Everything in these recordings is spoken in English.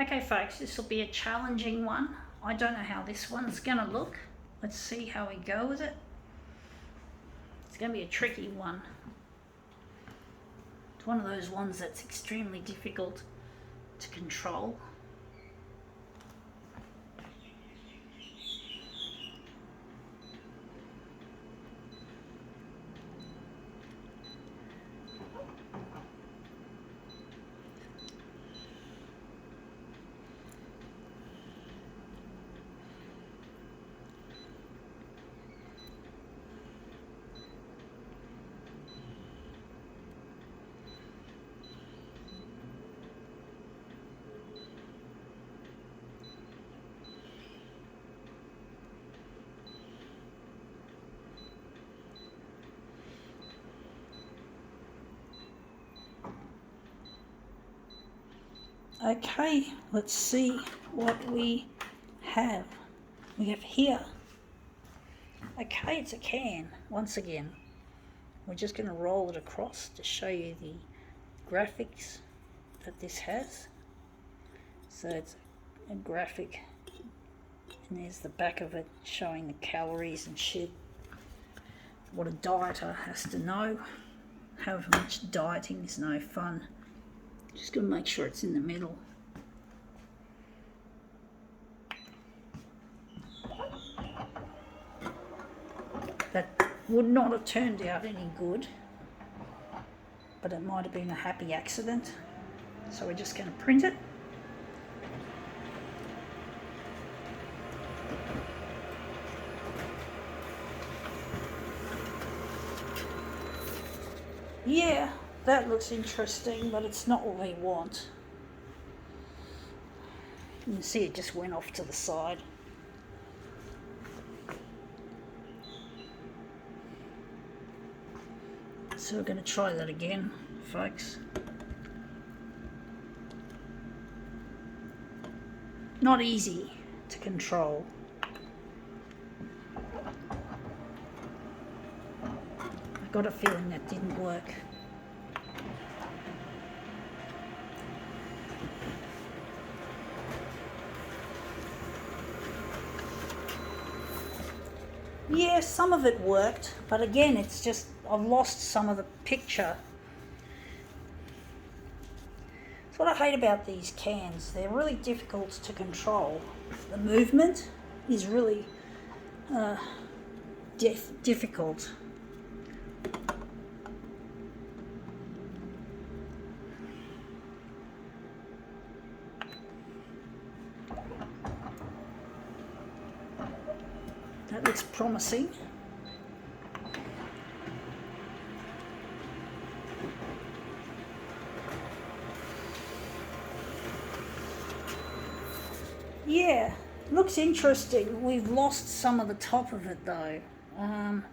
Okay folks, this will be a challenging one. I don't know how this one's gonna look. Let's see how we go with it. It's gonna be a tricky one. It's one of those ones that's extremely difficult to control. Okay, let's see what we have. We have here. Okay, it's a can, once again. We're just going to roll it across to show you the graphics that this has. So it's a graphic, and there's the back of it showing the calories and shit. What a dieter has to know. However much dieting is no fun. Just going to make sure it's in the middle. That would not have turned out any good, but it might have been a happy accident. So we're just going to print it. Yeah, that looks interesting, but it's not what we want. You can see it just went off to the side. So we're going to try that again, folks. Not easy to control. I've got a feeling that didn't work. Yeah, some of it worked, but again, it's just, I've lost some of the picture. That's what I hate about these cans. They're really difficult to control. The movement is really difficult. That looks promising. Yeah, looks interesting. We've lost some of the top of it though. I'm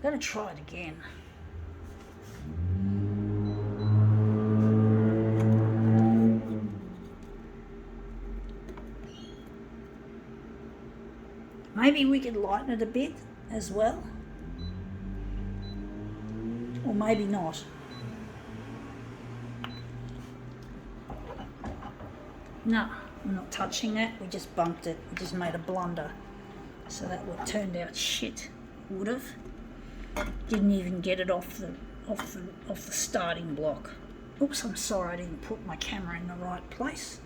going to try it again. Maybe we could lighten it a bit as well. Or maybe not. No, I'm not touching that. We just bumped it. We just made a blunder. So that would turned out shit. Would have. Didn't even get it off the starting block. Oops, I'm sorry I didn't put my camera in the right place.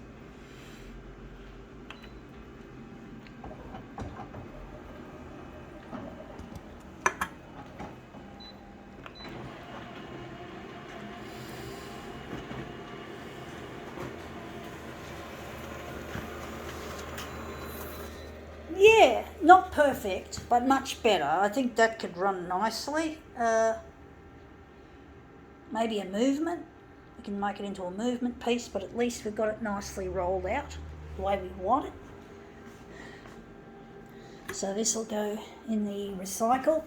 Yeah, not perfect, but much better. I think that could run nicely. Maybe a movement. We can make it into a movement piece, but at least we've got it nicely rolled out the way we want it. So this will go in the recycle,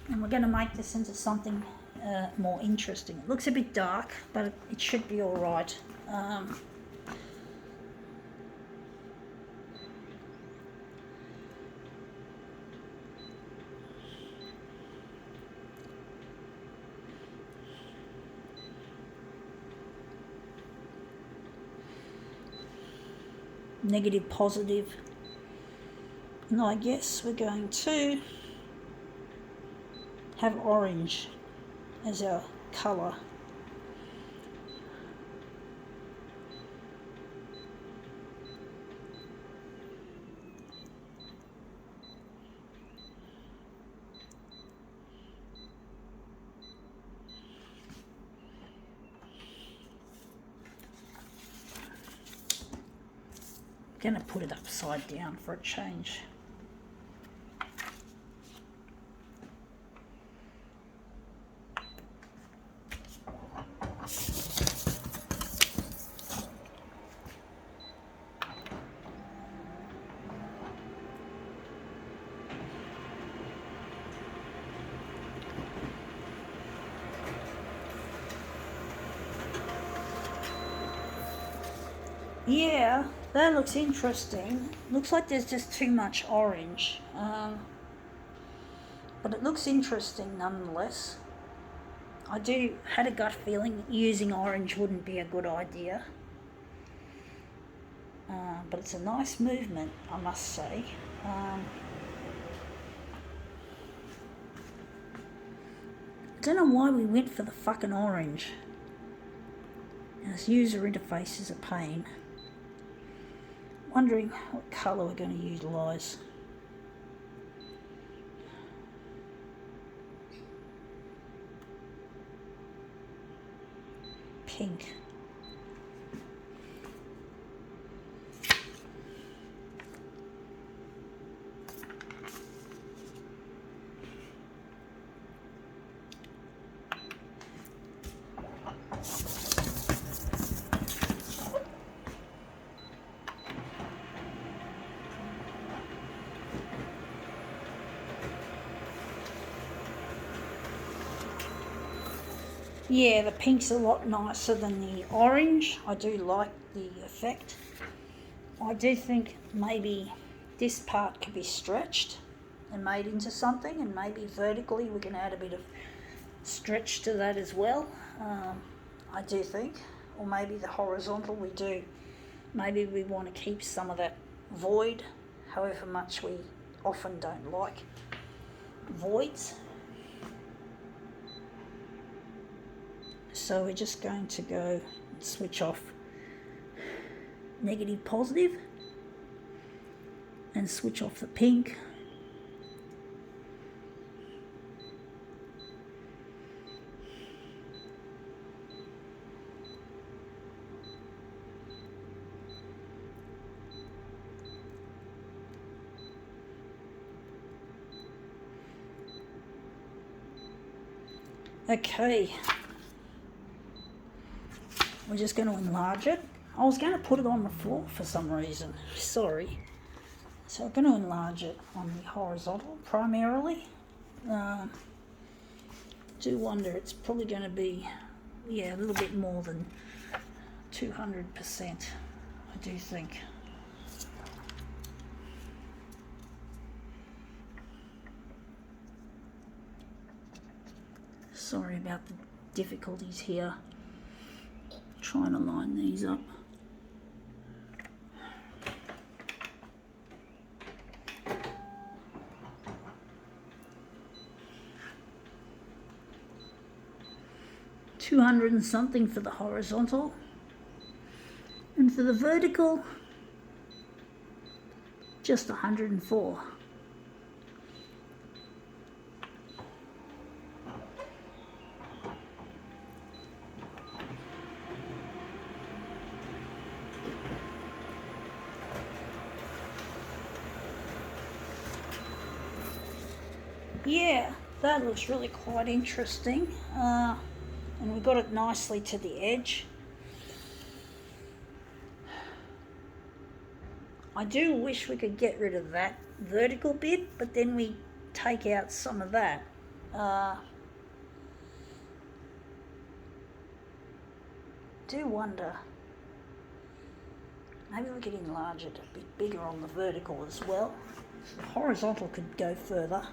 and we're going to make this into something more interesting. It looks a bit dark, but it should be all right. negative, positive. And I guess we're going to have orange as our colour. I'm going to put it upside down for a change. Yeah, that looks interesting. Looks like there's just too much orange. But it looks interesting nonetheless. I had a gut feeling using orange wouldn't be a good idea. But it's a nice movement, I must say. I don't know why we went for the fucking orange. And this user interface is a pain. Wondering what colour we're going to utilise. Pink. Yeah, the pink's a lot nicer than the orange. I do like the effect. I do think maybe this part could be stretched and made into something, and maybe vertically we can add a bit of stretch to that as well. I do think. Or maybe the horizontal we do. Maybe we want to keep some of that void, however much we often don't like voids. So we're just going to go and switch off negative, positive, and switch off the pink. Okay. We're just going to enlarge it. I was going to put it on the floor for some reason. Sorry. So I'm going to enlarge it on the horizontal primarily. Do wonder, it's probably going to be, yeah, a little bit more than 200%, I do think. Sorry about the difficulties here. Trying to line these up. $200 and something for the horizontal, and for the vertical, just 104. Yeah, that looks really quite interesting. And we got it nicely to the edge. I do wish we could get rid of that vertical bit, but then we take out some of that. Do wonder, maybe we could enlarge it a bit bigger on the vertical as well. The horizontal could go further.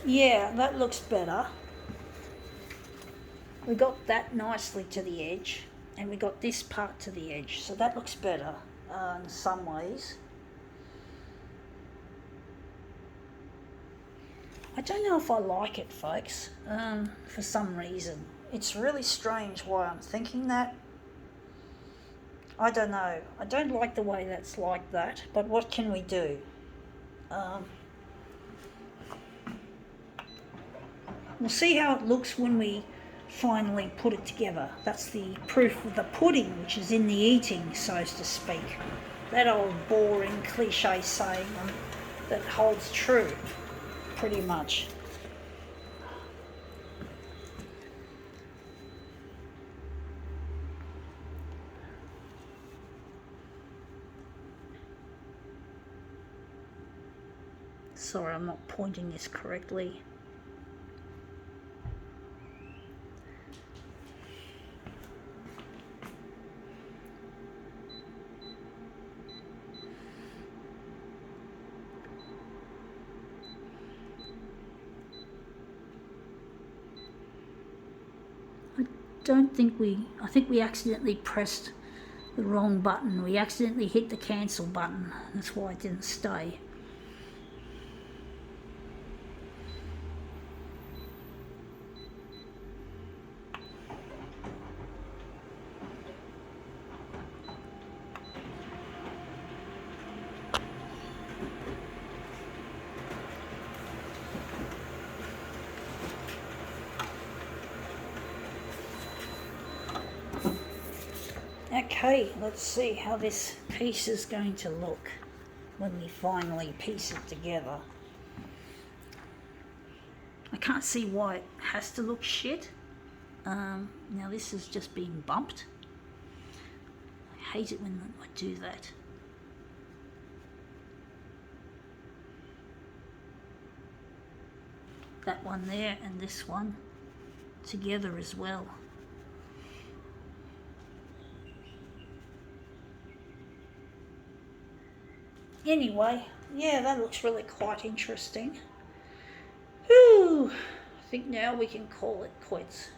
Yeah, that looks better. We got that nicely to the edge, and we got this part to the edge, so that looks better in some ways. I don't know if I like it, folks, for some reason. It's really strange why I'm thinking that. I don't know. I don't like the way that's like that, but what can we do? We'll see how it looks when we finally put it together. That's the proof of the pudding, which is in the eating, so to speak. That old boring cliche saying that holds true, pretty much. Sorry, I'm not pointing this correctly. I think we accidentally pressed the wrong button. We accidentally hit the cancel button. That's why it didn't stay. Okay, let's see how this piece is going to look when we finally piece it together. I can't see why it has to look shit. Now this is just being bumped. I hate it when I do that. That one there and this one together as well. Anyway, yeah, that looks really quite interesting. Whew, I think now we can call it quits.